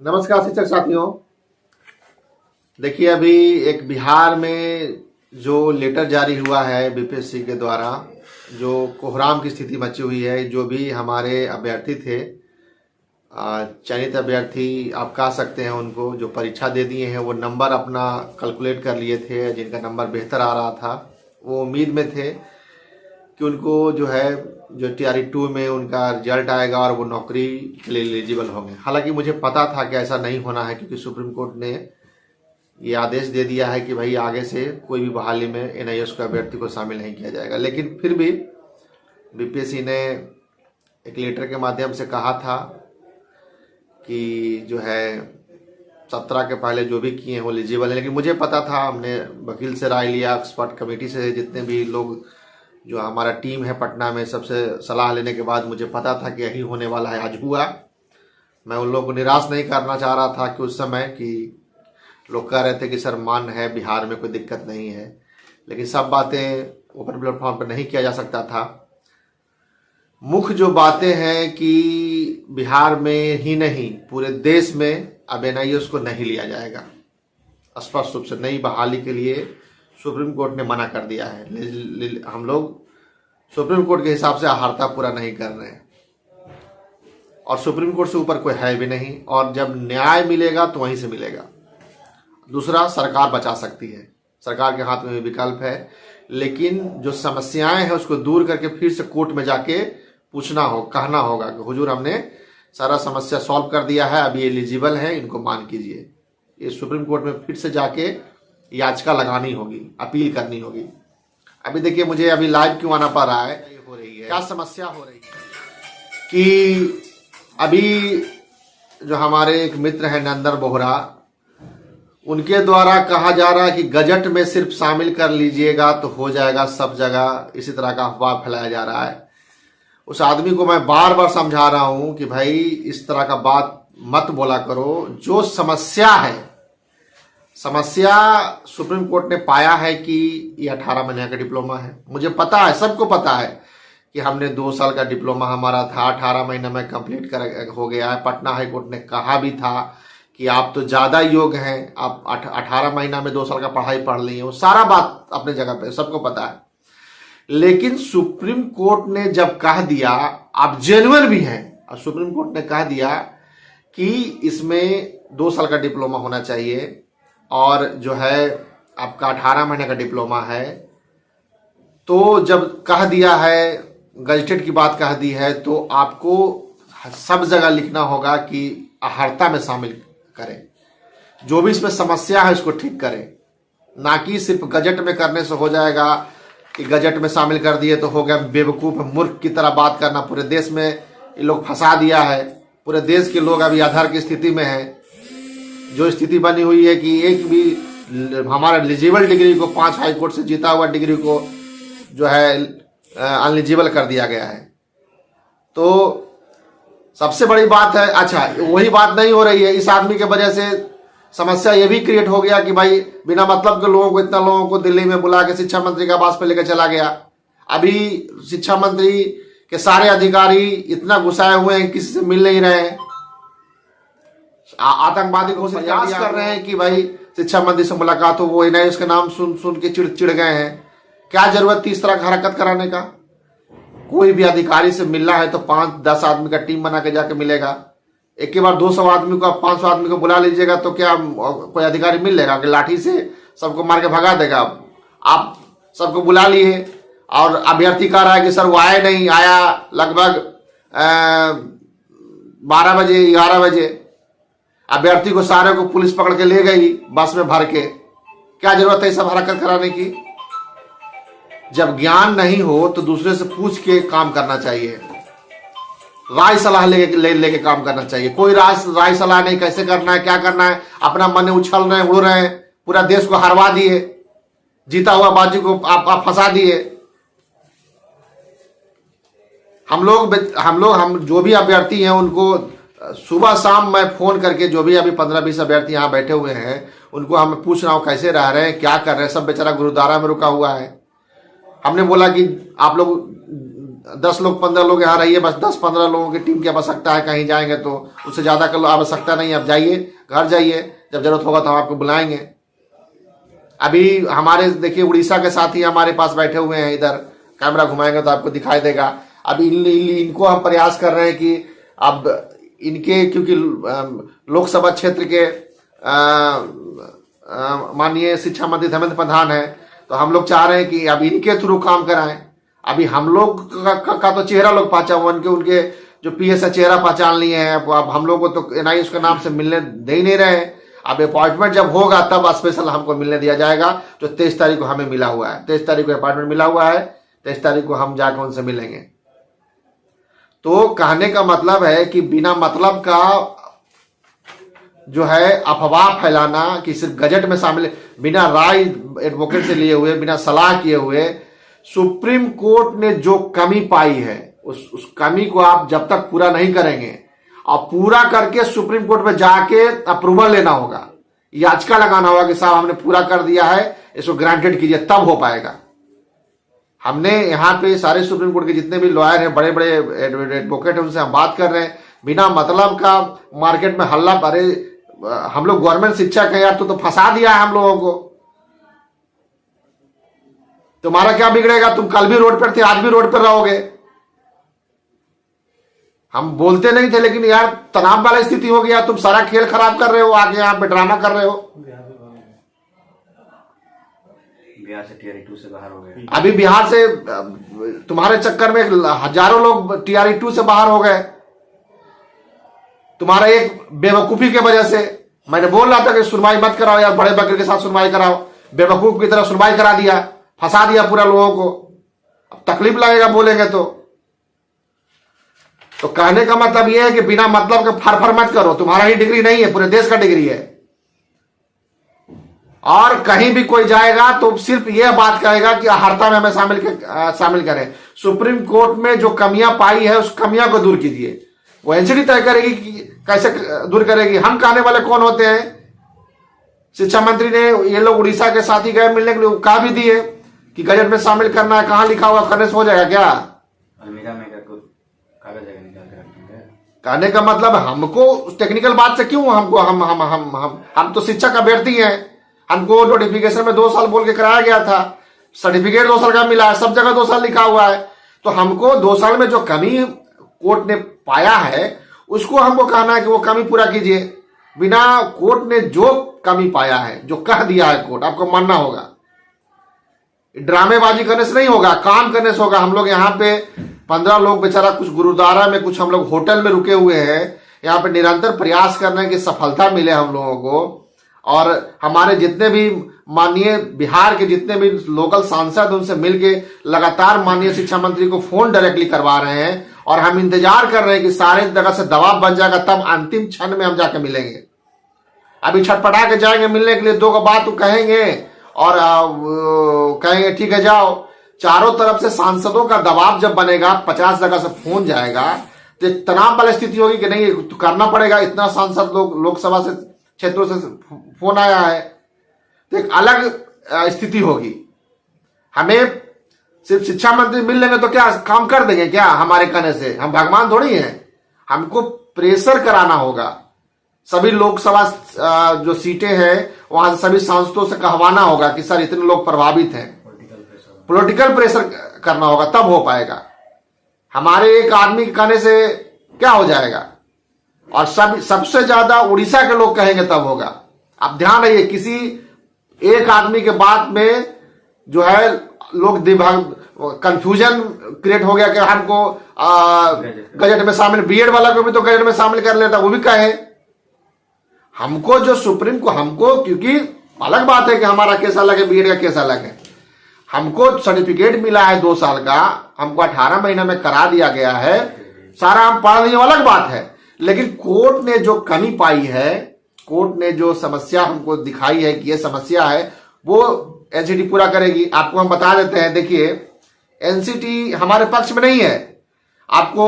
नमस्कार शिक्षक साथियों। देखिए, अभी एक बिहार में जो लेटर जारी हुआ है बीपीएससी के द्वारा, जो कोहराम की स्थिति मची हुई है। जो भी हमारे अभ्यर्थी थे, चयनित अभ्यर्थी आप कह सकते हैं, उनको जो परीक्षा दे दिए हैं वो नंबर अपना कैलकुलेट कर लिए थे। जिनका नंबर बेहतर आ रहा था वो उम्मीद में थे कि उनको जो है जो टीआरई 2 में उनका रिजल्ट आएगा और वो नौकरी के लिए एलिजिबल होंगे। हालांकि मुझे पता था कि ऐसा नहीं होना है, क्योंकि सुप्रीम कोर्ट ने ये आदेश दे दिया है कि भाई आगे से कोई भी बहाली में एनआईएस के अभ्यर्थी को शामिल नहीं किया जाएगा। लेकिन फिर भी बीपीएससी ने एक लेटर के माध्यम से कहा था कि जो है 17 के पहले जो भी किए हैं वो एलिजिबल है। लेकिन मुझे पता था, हमने वकील से राय लिया, एक्सपर्ट कमेटी से जितने भी लोग जो हमारा टीम है पटना में, सबसे सलाह लेने के बाद मुझे पता था कि यही होने वाला है। आज हुआ। मैं उन लोगों को निराश नहीं करना चाह रहा था कि उस समय कि लोग कह रहे थे कि सर मान है, बिहार में कोई दिक्कत नहीं है, लेकिन सब बातें ओपन प्लेटफॉर्म पर नहीं किया जा सकता था। मुख्य जो बातें हैं कि बिहार में ही नहीं पूरे देश में अब एनआईएस को नहीं लिया जाएगा। स्पष्ट रूप से नई बहाली के लिए सुप्रीम कोर्ट ने मना कर दिया है। हम लोग सुप्रीम कोर्ट के हिसाब से आहारता पूरा नहीं कर रहे हैं, और सुप्रीम कोर्ट से ऊपर कोई है भी नहीं। और जब न्याय मिलेगा तो वहीं से मिलेगा। दूसरा, सरकार बचा सकती है, सरकार के हाथ में भी विकल्प है, लेकिन जो समस्याएं हैं उसको दूर करके फिर से कोर्ट में जाके पूछना हो, कहना होगा कि हुजूर हमने सारा समस्या सॉल्व कर दिया है, अभी एलिजिबल है, इनको मान कीजिए। ये सुप्रीम कोर्ट में फिर से जाके याचिका लगानी होगी, अपील करनी होगी। अभी देखिए, मुझे अभी लाइव क्यों आना पड़ रहा है, क्या समस्या हो रही है कि अभी जो हमारे एक मित्र हैं नंदर बोहरा, उनके द्वारा कहा जा रहा है कि गजट में सिर्फ शामिल कर लीजिएगा तो हो जाएगा सब जगह। इसी तरह का अफवाह फैलाया जा रहा है। उस आदमी को मैं बार बार समझा रहा हूं कि भाई इस तरह का बात मत बोला करो। जो समस्या है, समस्या सुप्रीम कोर्ट ने पाया है कि ये 18 महीने का डिप्लोमा है। मुझे पता है, सबको पता है कि हमने 2 साल का डिप्लोमा हमारा था, 18 महीने में कंप्लीट कर हो गया है। पटना हाई कोर्ट ने कहा भी था कि आप तो ज्यादा योग्य हैं, आप 18 महीना में 2 साल का पढ़ाई पढ़ ली है। वो सारा बात अपने जगह पे सबको पता है। लेकिन सुप्रीम कोर्ट ने जब कह दिया, आप जेन्युइन भी हैं, और सुप्रीम कोर्ट ने कह दिया कि इसमें 2 साल का डिप्लोमा होना चाहिए, और जो है आपका 18 महीने का डिप्लोमा है, तो जब कह दिया है, गजटेड की बात कह दी है, तो आपको सब जगह लिखना होगा कि अहर्ता में शामिल करें। जो भी इसमें समस्या है उसको ठीक करें, ना कि सिर्फ गजट में करने से हो जाएगा कि गजट में शामिल कर दिए तो हो गया। बेवकूफ मूर्ख की तरह बात करना। पूरे देश में ये लोग फंसा दिया है। पूरे देश के लोग अभी आधार की स्थिति में है, जो स्थिति बनी हुई है कि एक भी हमारा एलिजिबल डिग्री को 5 हाई कोर्ट से जीता हुआ डिग्री को जो है अनएलिजिबल कर दिया गया है। तो सबसे बड़ी बात है, अच्छा वही बात नहीं हो रही है। इस आदमी के वजह से समस्या ये भी क्रिएट हो गया कि भाई बिना मतलब के लोगों को, इतना लोगों को दिल्ली में बुला के शिक्षा मंत्री के आवास पे लेकर चला गया। अभी शिक्षा मंत्री के सारे अधिकारी इतना गुस्साए हुए हैं, किसी से मिल नहीं रहे हैं। आतंकवादी घोषित प्रयास कर रहे हैं कि भाई शिक्षा मंत्री से मुलाकात हो। वो एनआईएस का नाम सुन सुन के चिड़ गए हैं। क्या जरूरत थी इस तरह का हरकत कराने का? कोई भी अधिकारी से मिलना है तो 5-10 आदमी का टीम बना के जाके मिलेगा। एक के बार 200 आदमी को, 500 आदमी को बुला लीजिएगा तो क्या कोई अधिकारी मिल लेगा कि लाठी से सबको मार के भगा देगा? आप सबको बुला लिए और अभ्यर्थी कह रहा है कि सर वो आए नहीं, आया लगभग 12 बजे 11 बजे। अभ्यर्थी को सारे को पुलिस पकड़ के ले गई बस में भर के। क्या जरूरत है सब हरकत कराने की? जब ज्ञान नहीं हो तो दूसरे से पूछ के काम करना चाहिए, राय सलाह लेके काम करना चाहिए। कोई राय सलाह नहीं, कैसे करना है, क्या करना है, अपना मन उछल रहे हैं, उड़ रहे हैं, पूरा देश को हरवा दिए, जीता हुआ बाजी को आप फंसा दिए। हम जो भी अभ्यर्थी हैं उनको सुबह शाम मैं फोन करके, जो भी अभी 15-20 अभ्यर्थी यहाँ बैठे हुए हैं, उनको हम पूछ रहा हूँ कैसे रह रहे हैं, क्या कर रहे हैं। सब बेचारा गुरुद्वारा में रुका हुआ है। हमने बोला कि आप लोग 10 लोग 15 लोग यहाँ रहिए, बस 10-15 लोगों की टीम की आवश्यकता है, कहीं जाएंगे तो उससे ज़्यादा का आवश्यकता नहीं है। आप जाइए, घर जाइए, जब जरूरत होगा तो हम आपको बुलाएंगे। अभी हमारे देखिए उड़ीसा के साथी हमारे पास बैठे हुए हैं, इधर कैमरा घुमाएंगे तो आपको दिखाई देगा। अभी इनको हम प्रयास कर रहे हैं कि अब इनके, क्योंकि लोकसभा क्षेत्र के माननीय शिक्षा मंत्री धर्मेंद्र प्रधान है, तो हम लोग चाह रहे हैं कि अब इनके थ्रू काम कराएं। अभी हम लोग का तो चेहरा लोग पहचान, उनके जो पीएस है चेहरा पहचान लिए हैं। अब हम लोग को तो एनआई उसके नाम से मिलने दे ही नहीं रहे हैं। अब अपॉइंटमेंट जब होगा तब स्पेशल हमको मिलने दिया जाएगा, जो 23 तारीख को हमें मिला हुआ है। 23 तारीख को अपॉइंटमेंट मिला हुआ है, 23 तारीख को हम जाकर उनसे मिलेंगे। तो कहने का मतलब है कि बिना मतलब का जो है अफवाह फैलाना कि सिर्फ गजट में शामिल, बिना राय एडवोकेट से लिए हुए, बिना सलाह किए हुए, सुप्रीम कोर्ट ने जो कमी पाई है उस कमी को आप जब तक पूरा नहीं करेंगे, और पूरा करके सुप्रीम कोर्ट में जाके अप्रूवल लेना होगा, याचिका लगाना होगा कि साहब हमने पूरा कर दिया है, इसको ग्रांटेड कीजिए, तब हो पाएगा। हमने यहाँ पे सारे सुप्रीम कोर्ट के जितने भी लॉयर हैं, बड़े बड़े एडवोकेट हैं, उनसे हम बात कर रहे हैं। बिना मतलब का मार्केट में हल्ला, अरे हम लोग गवर्नमेंट शिक्षक है यार, तो फंसा दिया है हम लोगों को। तुम्हारा क्या बिगड़ेगा? तुम कल भी रोड पर थे, आज भी रोड पर रहोगे। हम बोलते नहीं थे, लेकिन यार तनाव वाला स्थिति हो गया, तुम सारा खेल खराब कर रहे हो, आगे यहाँ पे ड्रामा कर रहे हो। बिहार से टीआरई 2 से बाहर हो गए। अभी बिहार से तुम्हारे चक्कर में हजारों लोग टीआरई 2 से बाहर हो गए, तुम्हारा एक बेवकूफी के वजह से। मैंने बोल रहा था कि सुनवाई मत कराओ यार, बड़े वकील के साथ सुनवाई कराओ, बेवकूफ की तरह सुनवाई करा दिया, फंसा दिया पूरा लोगों को। अब तकलीफ लगेगा बोलेंगे तो कहने का मतलब यह है कि बिना मतलब के फरफर मत करो। तुम्हारा ही डिग्री नहीं है, पूरे देश का डिग्री है। और कहीं भी कोई जाएगा तो सिर्फ यह बात कहेगा कि हड़ताल में हमें शामिल करें। सुप्रीम कोर्ट में जो कमियां पाई है उस कमियां को दूर कीजिए। वो एनसीटी तय करेगी कि कैसे दूर करेगी। हम कहने वाले कौन होते हैं? शिक्षा मंत्री ने, ये लोग उड़ीसा के साथी गए मिलने के लिए, कहा भी दिए कि गजट में शामिल करना है। कहां लिखा हुआ? करने से हो जाएगा क्या? अलमीरा में कागज निकाल के रखेंगे। कहने का मतलब हमको टेक्निकल बात से क्यों, हमको हम तो शिक्षक अभ्यर्थी हैं। हमको नोटिफिकेशन में 2 साल बोल के कराया गया था, सर्टिफिकेट 2 साल का मिला है, सब जगह 2 साल लिखा हुआ है। तो हमको 2 साल में जो कमी कोर्ट ने पाया है उसको हमको कहना है कि वो कमी पूरा कीजिए। बिना कोर्ट ने जो कमी पाया है, जो कह दिया है कोर्ट, आपको मानना होगा। ड्रामेबाजी करने से नहीं होगा, काम करने से होगा। हम लोग यहाँ पे 15 लोग बेचारा, कुछ गुरुद्वारा में, कुछ हम लोग होटल में रुके हुए हैं। यहाँ पे निरंतर प्रयास कर रहे हैं कि सफलता मिले हम लोगों को। और हमारे जितने भी माननीय बिहार के जितने भी लोकल सांसद, उनसे मिलके लगातार माननीय शिक्षा मंत्री को फोन डायरेक्टली करवा रहे हैं। और हम इंतजार कर रहे हैं कि सारे जगह से दबाव बन जाएगा, तब अंतिम क्षण में हम जाके मिलेंगे। अभी छटपटा के जाएंगे मिलने के लिए, 2 बात तो कहेंगे और कहेंगे ठीक है जाओ। चारों तरफ से सांसदों का दबाव जब बनेगा, 50 जगह से फोन जाएगा, तो एक तनाव वाली स्थिति होगी कि नहीं तो करना पड़ेगा। इतना सांसद लोग लोकसभा से क्षेत्रों से फोन आया है, तो एक अलग स्थिति होगी। हमें सिर्फ शिक्षा मंत्री मिल लेंगे तो क्या काम कर देंगे क्या? हमारे कहने से हम भगवान थोड़ी हैं। हमको प्रेशर कराना होगा। सभी लोकसभा जो सीटें हैं वहां से सभी सांसदों से कहवाना होगा कि सर इतने लोग प्रभावित हैं। पॉलिटिकल प्रेशर करना होगा, तब हो पाएगा। हमारे एक आदमी के कहने से क्या हो जाएगा? और सबसे ज्यादा उड़ीसा के लोग कहेंगे तब होगा। अब ध्यान रखिए, किसी एक आदमी के बात में जो है लोग कंफ्यूजन क्रिएट हो गया कि हमको गजट में शामिल, बीएड वाला को भी तो गजट में शामिल कर लेता, वो भी कहे। हमको जो सुप्रीम को, हमको क्योंकि अलग बात है कि हमारा केस अलग है, बीएड का केस अलग है। हमको सर्टिफिकेट मिला है 2 साल का, हमको 18 महीने में करा दिया गया है, सारा हम पढ़ लिए, अलग बात है। लेकिन कोर्ट ने जो कमी पाई है, कोर्ट ने जो समस्या हमको दिखाई है कि ये समस्या है, वो एनसीटी पूरा करेगी। आपको हम बता देते हैं, देखिए एनसीटी हमारे पक्ष में नहीं है। आपको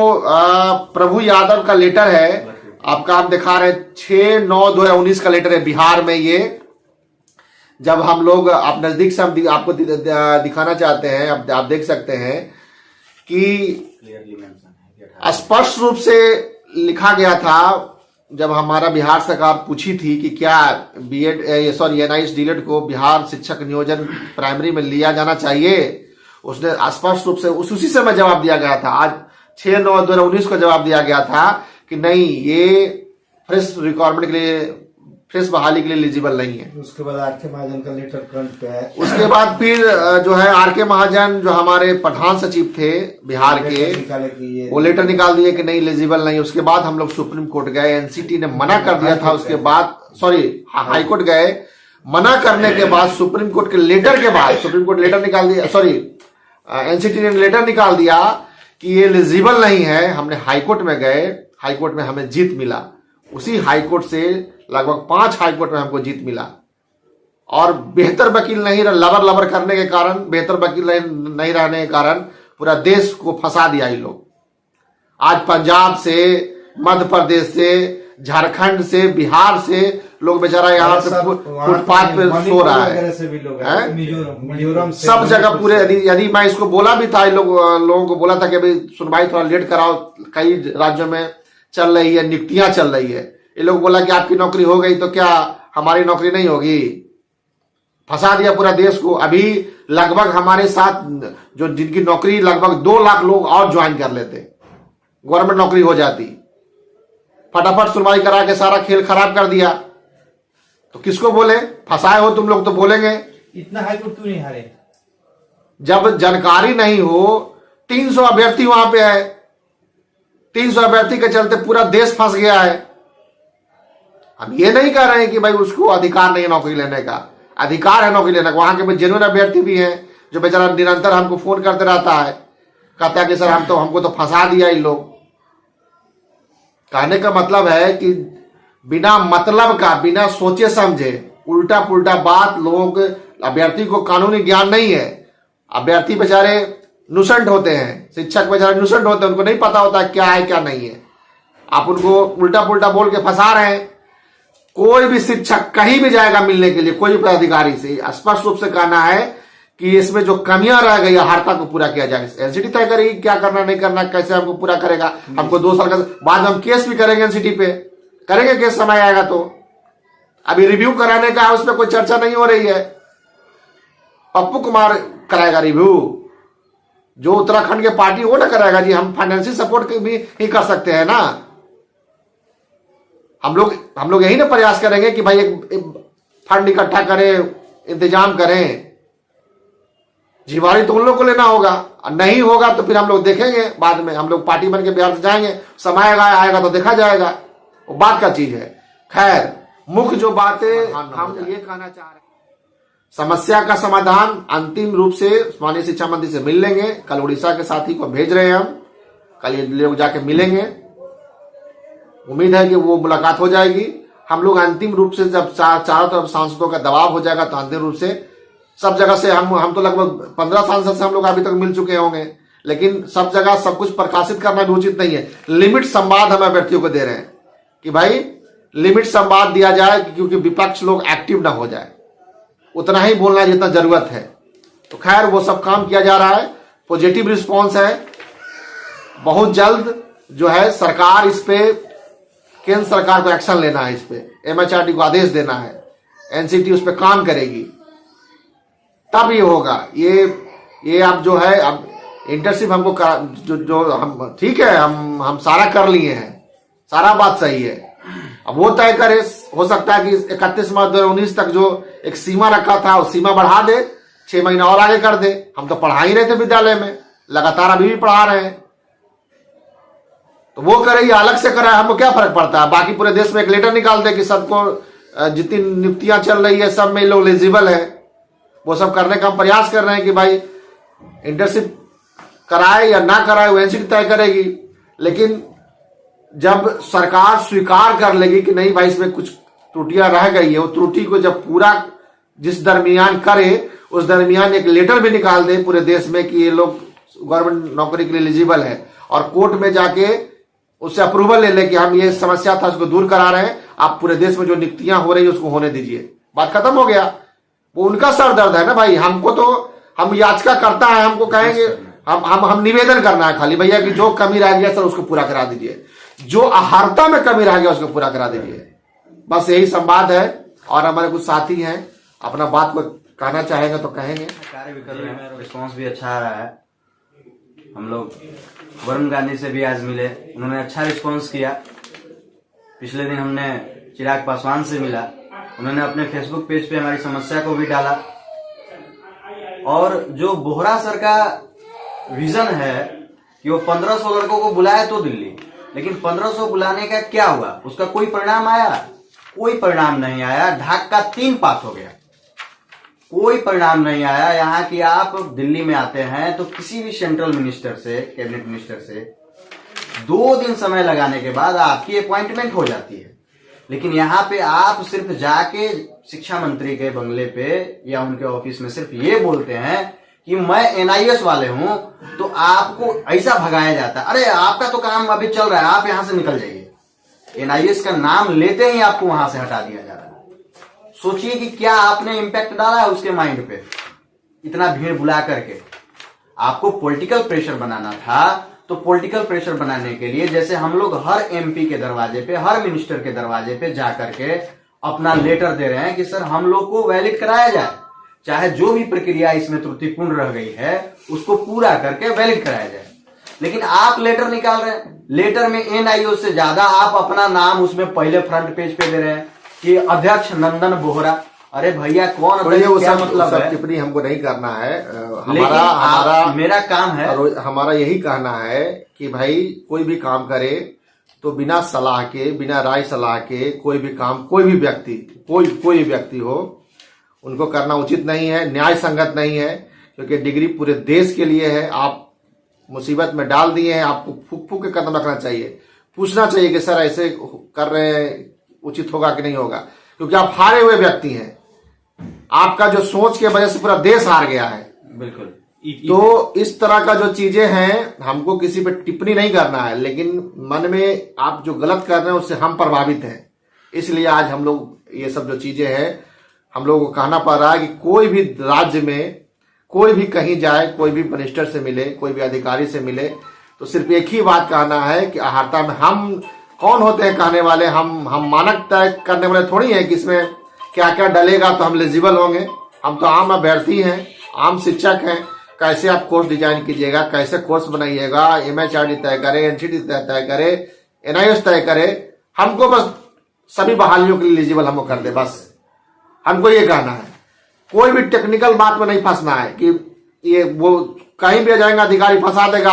प्रभु यादव का लेटर है, आपका हम दिखा रहे हैं, 6/9/2019 का लेटर है बिहार में। ये जब हम लोग आप नजदीक से हम आपको दिखाना चाहते हैं, आप देख सकते हैं कि क्लियरली मेंशन है कि 18 स्पष्ट रूप से लिखा गया था जब हमारा बिहार सरकार पूछी थी कि क्या बीएड एनआईएस डीएलएड को बिहार शिक्षक नियोजन प्राइमरी में लिया जाना चाहिए, उसने स्पष्ट रूप से उसी समय जवाब दिया गया था। आज 6/9/2019 को जवाब दिया गया था कि नहीं, ये फ्रेश रिक्वायरमेंट के लिए, फ्रेश बहाली के लिए एलिजिबल नहीं है। उसके बाद आर.के. महाजन का लेटर फ्रंट पे है। उसके बाद फिर जो है आर.के. महाजन जो हमारे प्रधान सचिव थे बिहार के, वो लेटर निकाल दिए कि नहीं, एलिजिबल नहीं। उसके बाद हम लोग सुप्रीम कोर्ट गए, एनसीटी ने मना कर दिया था। उसके बाद हाई कोर्ट गए, मना करने के बाद सुप्रीम कोर्ट के लेटर के बाद सुप्रीम कोर्ट लेटर निकाल दिया, एनसीटी ने लेटर निकाल दिया कि ये एलिजिबल नहीं है। हमने हाईकोर्ट में गए, हाईकोर्ट में हमें जीत मिला। उसी हाईकोर्ट से लगभग 5 हाईकोर्ट में हमको जीत मिला। और बेहतर वकील नहीं, लबर करने के कारण, बेहतर वकील नहीं रहने के कारण पूरा देश को फंसा दिया ये लोग। आज पंजाब से, मध्य प्रदेश से, झारखंड से, बिहार से लोग बेचारा यहाँ पे फुटपाथ पे सो रहा है, सब जगह पूरे। यदि मैं इसको बोला भी था, लोगों को बोला था कि अभी सुनवाई थोड़ा लेट कराओ, कई राज्यों में चल रही है, नियुक्तियां चल रही है। ये लोग बोला कि आपकी नौकरी हो गई तो क्या हमारी नौकरी नहीं होगी? फंसा दिया पूरा देश को। अभी लगभग हमारे साथ जो जिनकी नौकरी, लगभग 2 लाख लोग और ज्वाइन कर लेते, गवर्नमेंट नौकरी हो जाती। फटाफट सुनवाई करा के सारा खेल खराब कर दिया। तो किसको बोले? फंसाए हो तुम लोग तो बोलेंगे। इतना हाईकोर्ट क्यों नहीं हारे? जब जानकारी नहीं हो, 300 अभ्यर्थी वहां पे है, 300 अभ्यर्थी के चलते पूरा देश फंस गया है। हम ये नहीं कह रहे हैं कि भाई उसको अधिकार नहीं है नौकरी लेने का, अधिकार है नौकरी लेने का। वहां के जेन्युइन अभ्यर्थी भी हैं जो बेचारा निरंतर हमको फोन करते रहता है, कहता है कि सर हमको तो फंसा दिया इन लोग। कहने का मतलब है कि बिना मतलब का, बिना सोचे समझे उल्टा पुल्टा बात, लोगों के, अभ्यर्थी को कानूनी ज्ञान नहीं है। अभ्यर्थी बेचारे नुसेंट होते हैं, शिक्षक बेचारे नुसेंट होते हैं, उनको नहीं पता होता क्या है क्या नहीं है। आप उनको उल्टा पुल्टा बोल के फंसा रहे हैं। कोई भी शिक्षक कहीं भी जाएगा मिलने के लिए, कोई भी पदाधिकारी से, स्पष्ट रूप से कहना है कि इसमें जो कमियां रह गई हार्ता को पूरा किया जाए। एनसीटी तय करेगी क्या करना नहीं करना, कैसे हमको पूरा करेगा। हमको 2 साल का बाद हम केस भी करेंगे, एनसीटी पे करेंगे केस, समय आएगा तो। अभी रिव्यू कराने का है, उस पर कोई चर्चा नहीं हो रही है। पप्पू कुमार कराएगा रिव्यू, जो उत्तराखंड के पार्टी वो ना कराएगा जी। हम फाइनेंशियल सपोर्ट भी ही कर सकते हैं ना। हम लोग यही ना प्रयास करेंगे कि भाई एक फंड इकट्ठा करें, इंतजाम करें। जिम्मेवारी तो उन लोग को लेना होगा, नहीं होगा तो फिर हम लोग देखेंगे बाद में। हम लोग पार्टी बन के बिहार से जाएंगे, समय आएगा तो देखा जाएगा, वो बात का चीज है। खैर, मुख्य जो बातें हम ये कहना चाह रहे हैं, समस्या का समाधान अंतिम रूप से माननीय शिक्षा मंत्री से मिल लेंगे। कल उड़ीसा के साथी को भेज रहे हैं हम, कल ये लोग जाके मिलेंगे। उम्मीद है कि वो मुलाकात हो जाएगी। हम लोग अंतिम रूप से जब चारों तरफ सांसदों का दबाव हो जाएगा तो अंतिम रूप से सब जगह से हम तो लगभग 15 सांसद से हम लोग अभी तक मिल चुके होंगे, लेकिन सब जगह सब कुछ प्रकाशित करना भी उचित नहीं है। लिमिट संवाद हम अभ्यर्थियों को दे रहे हैं कि भाई लिमिट संवाद दिया जाए, क्योंकि विपक्ष लोग एक्टिव ना हो जाए, उतना ही बोलना जितना जरूरत है। तो खैर, वो सब काम किया जा रहा है, पॉजिटिव रिस्पॉन्स है। बहुत जल्द जो है सरकार इस पे, केंद्र सरकार को एक्शन लेना है, इस पे एमएचआरडी को आदेश देना है, एनसीटी उस पे काम करेगी, तब ये होगा। ये अब जो है, अब इंटर्नशिप हमको जो हम ठीक है, हम सारा कर लिए हैं, सारा बात सही है। अब वो तय करे, हो सकता है कि 31 मार्च 2019 तक जो एक सीमा रखा था, उस सीमा बढ़ा दे, 6 महीना और आगे कर दे। हम तो पढ़ा ही रहे थे विद्यालय में, लगातार अभी भी पढ़ा रहे हैं, तो वो करे या अलग से करे, हमको क्या फर्क पड़ता है। बाकी पूरे देश में एक लेटर निकाल दे कि सबको, जितनी नियुक्तियां चल रही है सब में लोग एलिजिबल है। वो सब करने का हम प्रयास कर रहे हैं कि भाई इंटर्नशिप कराए या ना कराए वो एनसीटी तय करेगी। लेकिन जब सरकार स्वीकार कर लेगी कि नहीं भाई इसमें कुछ त्रुटियां रह गई है, वो त्रुटि को जब पूरा जिस दरमियान करे, उस दरमियान एक लेटर भी निकाल दे पूरे देश में कि ये लोग गवर्नमेंट नौकरी के लिए एलिजिबल है, और कोर्ट में जाके उससे अप्रूवल ले ले कि हम ये समस्या था उसको दूर करा रहे हैं, आप पूरे देश में जो नियुक्तियां हो रही है उसको होने दीजिए, बात खत्म हो गया। वो उनका सर दर्द है ना भाई। हमको तो, हम याचिका करता है, हमको कहेंगे, हम निवेदन करना है खाली भैया कि जो कमी रह गया सर उसको पूरा करा दीजिए, जो अहर्ता में कमी रह गया उसको पूरा करा दीजिए। बस यही संवाद है। और हमारे कुछ साथी हैं अपना बात को कहना चाहेंगे तो कहेंगे। कार्य भी कर रहे हैं, रिस्पॉन्स भी अच्छा आ रहा है। हम लोग वरुण गांधी से भी आज मिले, उन्होंने अच्छा रिस्पॉन्स किया। पिछले दिन हमने चिराग पासवान से मिला, उन्होंने अपने फेसबुक पेज पे हमारी समस्या को भी डाला। और जो बोहरा सर का विजन है कि वो 1500 लड़कों को बुलाए तो दिल्ली, लेकिन 1500 बुलाने का क्या हुआ, उसका कोई परिणाम आया? कोई परिणाम नहीं आया। ढाक का 3 पात हो गया, कोई परिणाम नहीं आया। यहाँ की आप दिल्ली में आते हैं तो किसी भी सेंट्रल मिनिस्टर से, कैबिनेट मिनिस्टर से 2 दिन समय लगाने के बाद आपकी अपॉइंटमेंट हो जाती है। लेकिन यहाँ पे आप सिर्फ जाके शिक्षा मंत्री के बंगले पे या उनके ऑफिस में सिर्फ ये बोलते हैं कि मैं एनआईएस वाले हूं, तो आपको ऐसा भगाया जाता है, अरे आपका तो काम अभी चल रहा है, आप यहां से निकल जाइए। एनआईएस का नाम लेते ही आपको वहां से हटा दिया जा रहा है। सोचिए कि क्या आपने इम्पैक्ट डाला है उसके माइंड पे, इतना भीड़ बुला करके। आपको पॉलिटिकल प्रेशर बनाना था, तो पॉलिटिकल प्रेशर बनाने के लिए जैसे हम लोग हर एमपी के दरवाजे पे, हर मिनिस्टर के दरवाजे पे जा करके अपना लेटर दे रहे हैं कि सर हम लोग को वैलिड कराया जाए, चाहे जो भी प्रक्रिया इसमें त्रुटिपूर्ण रह गई है उसको पूरा करके वैलिड कराया जाए। लेकिन आप लेटर निकाल रहे हैं, लेटर में एनआईओ से ज्यादा आप अपना नाम उसमें पहले फ्रंट पेज पे दे रहे हैं कि अध्यक्ष नंदन बोहरा। अरे भैया कौन अध्यक्ष, क्या मतलब है? टिप्पणी हमको नहीं करना है। हमारा मेरा काम है, हमारा यही कहना है कि भाई कोई भी काम करे तो बिना सलाह के, बिना राय सलाह के कोई भी काम, कोई भी व्यक्ति हो, उनको करना उचित नहीं है, न्याय संगत नहीं है। क्योंकि डिग्री पूरे देश के लिए है। आप मुसीबत में डाल दिए हैं, आपको फूक फूक के कदम रखना चाहिए, पूछना चाहिए कि सर ऐसे कर रहे हैं, उचित होगा कि नहीं होगा। क्योंकि आप हारे हुए व्यक्ति हैं, आपका जो सोच के वजह से पूरा देश हार गया है। बिल्कुल। तो इस तरह का जो चीजें हैं, हमको किसी पे टिप्पणी नहीं करना है, लेकिन मन में आप जो गलत कर रहे हैं उससे हम प्रभावित हैं। इसलिए आज हम लोग ये सब जो चीजें हैं हम लोगों को कहना पड़ रहा है कि कोई भी राज्य में, कोई भी कहीं जाए, कोई भी मिनिस्टर से मिले, कोई भी अधिकारी से मिले, तो सिर्फ एक ही बात कहना है कि अहर्ता में हम कौन होते हैं कहने वाले, हम मानक तय करने वाले थोड़ी हैं कि इसमें क्या क्या डलेगा तो हम एलिजिबल होंगे। हम तो आम अभ्यर्थी हैं, आम शिक्षक हैं। कैसे आप कोर्स डिजाइन कीजिएगा, कैसे कोर्स बनाइएगा, एमएचआरडी तय करे, एनसीटी तय करे, एनआईएस तय करे, हमको बस सभी बहालियों के लिए एलिजिबल हमको कर दे, बस हमको ये कहना है। कोई भी टेक्निकल बात में नहीं फंसना है कि ये वो कहीं भी जाएंगे अधिकारी फंसा देगा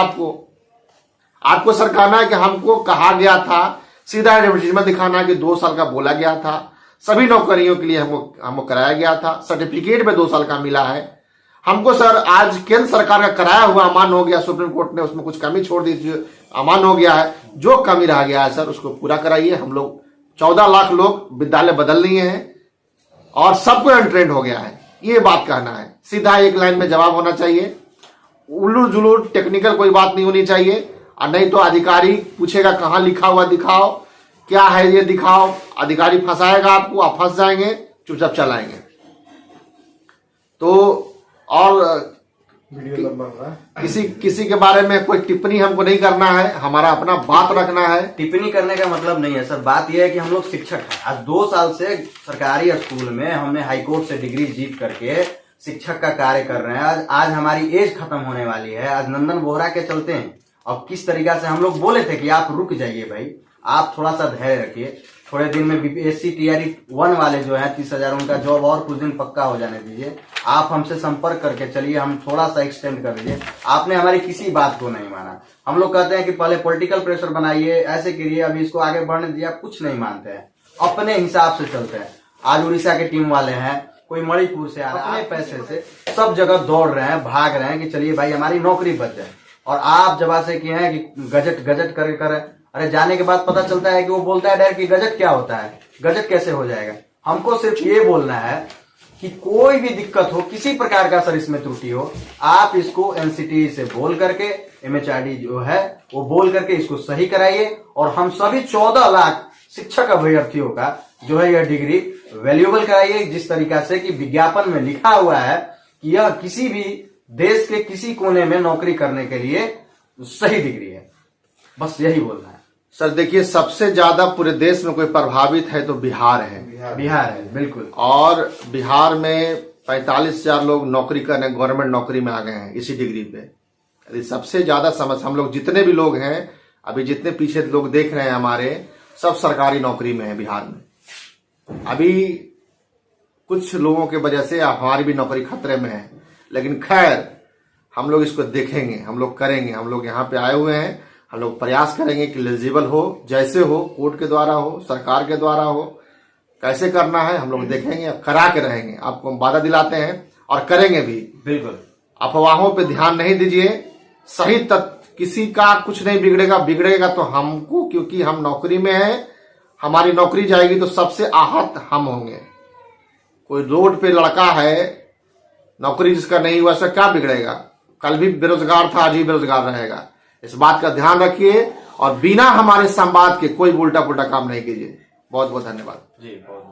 आपको सर कहना है कि हमको कहा गया था, सीधा एडवर्टीजमेंट दिखाना है कि 2 साल का बोला गया था, सभी नौकरियों के लिए हमको कराया गया था, सर्टिफिकेट में 2 साल का मिला है हमको। सर आज केंद्र सरकार का कराया हुआ अमान्य हो गया, सुप्रीम कोर्ट ने उसमें कुछ कमी छोड़ दी थी, अमान्य हो गया है। जो कमी रह गया है सर उसको पूरा कराइए। हम लोग 14 लाख लोग विद्यालय बदल लिए हैं और सबको अनट्रेंड हो गया है, ये बात कहना है। सीधा एक लाइन में जवाब होना चाहिए, उल्लू जुलू टेक्निकल कोई बात नहीं होनी चाहिए। और नहीं तो अधिकारी पूछेगा कहाँ लिखा हुआ दिखाओ, क्या है ये दिखाओ, अधिकारी फंसाएगा आपको, आप फंस जाएंगे, चुपचाप चलाएंगे। तो और वीडियो लंबा होगा। किसी के बारे में कोई टिप्पणी हमको नहीं करना है, हमारा अपना बात रखना है। टिप्पणी करने का मतलब नहीं है सर, बात यह है कि हम लोग शिक्षक हैं। आज 2 साल से सरकारी स्कूल में हमने हाईकोर्ट से डिग्री जीत करके शिक्षक का कार्य कर रहे हैं। आज हमारी एज खत्म होने वाली है। आज नंदन बोहरा के चलते हैं। अब किस तरीका से हम लोग बोले थे कि आप रुक जाइए भाई, आप थोड़ा सा धैर्य रखिए, थोड़े दिन में बीपीएससी टीआरई 1 वाले जो है 30,000 उनका जॉब और कुछ दिन पक्का हो जाने दीजिए। आप हमसे संपर्क करके चलिए, हम थोड़ा सा एक्सटेंड कर दीजिए। आपने हमारी किसी बात को नहीं माना। हम लोग कहते हैं कि पहले पॉलिटिकल प्रेशर बनाइए, ऐसे करिए, अभी इसको आगे बढ़ने दीजिए, आप कुछ नहीं मानते हैं, अपने हिसाब से चलते हैं। आज उड़ीसा के टीम वाले हैं, कोई मणिपुर से आ रहा है, अपने पैसे से सब जगह दौड़ रहे हैं, भाग रहे हैं कि चलिए भाई हमारी नौकरी बच जाए। और आप जब से किए हैं कि गजट कर अरे जाने के बाद पता चलता है कि वो बोलता है डायरेक्ट कि गजट क्या होता है, गजट कैसे हो जाएगा। हमको सिर्फ ये बोलना है कि कोई भी दिक्कत हो, किसी प्रकार का सर इसमें त्रुटि हो, आप इसको एनसीटी से बोल करके, एमएचआरडी जो है वो बोल करके इसको सही कराइए। और हम सभी 14 लाख शिक्षक अभ्यर्थियों का जो है यह डिग्री वैल्यूएबल कराइए, जिस तरीका से कि विज्ञापन में लिखा हुआ है कि यह किसी भी देश के किसी कोने में नौकरी करने के लिए सही डिग्री है। बस यही बोलना है सर। देखिए, सबसे ज्यादा पूरे देश में कोई प्रभावित है तो बिहार है। बिहार है, बिल्कुल। और बिहार में 45,000 लोग नौकरी करने, गवर्नमेंट नौकरी में आ गए हैं इसी डिग्री पे। यदि सबसे ज्यादा समस्या, हम लोग जितने भी लोग हैं, अभी जितने पीछे लोग देख रहे हैं हमारे, सब सरकारी नौकरी में है बिहार में। अभी कुछ लोगों की वजह से हमारी भी नौकरी खतरे में है, लेकिन खैर हम लोग इसको देखेंगे, हम लोग करेंगे। हम लोग यहाँ पे आए हुए हैं, हम लोग प्रयास करेंगे कि एलिजिबल हो, जैसे हो, कोर्ट के द्वारा हो, सरकार के द्वारा हो, कैसे करना है हम लोग देखेंगे, करा के रहेंगे। आपको हम वादा दिलाते हैं और करेंगे भी। बिल्कुल। अफवाहों पे ध्यान नहीं दीजिए, सही तथ्य, किसी का कुछ नहीं बिगड़ेगा, बिगड़ेगा तो हमको, क्योंकि हम नौकरी में हैं। हमारी नौकरी जाएगी तो सबसे आहत हम होंगे। कोई रोड पे लड़का है, नौकरी जिसका नहीं हुआ, उसका क्या बिगड़ेगा? कल भी बेरोजगार था, आज भी बेरोजगार रहेगा। इस बात का ध्यान रखिए और बिना हमारे संवाद के कोई उल्टा पुल्टा काम नहीं कीजिए। बहुत बहुत धन्यवाद जी। बहुत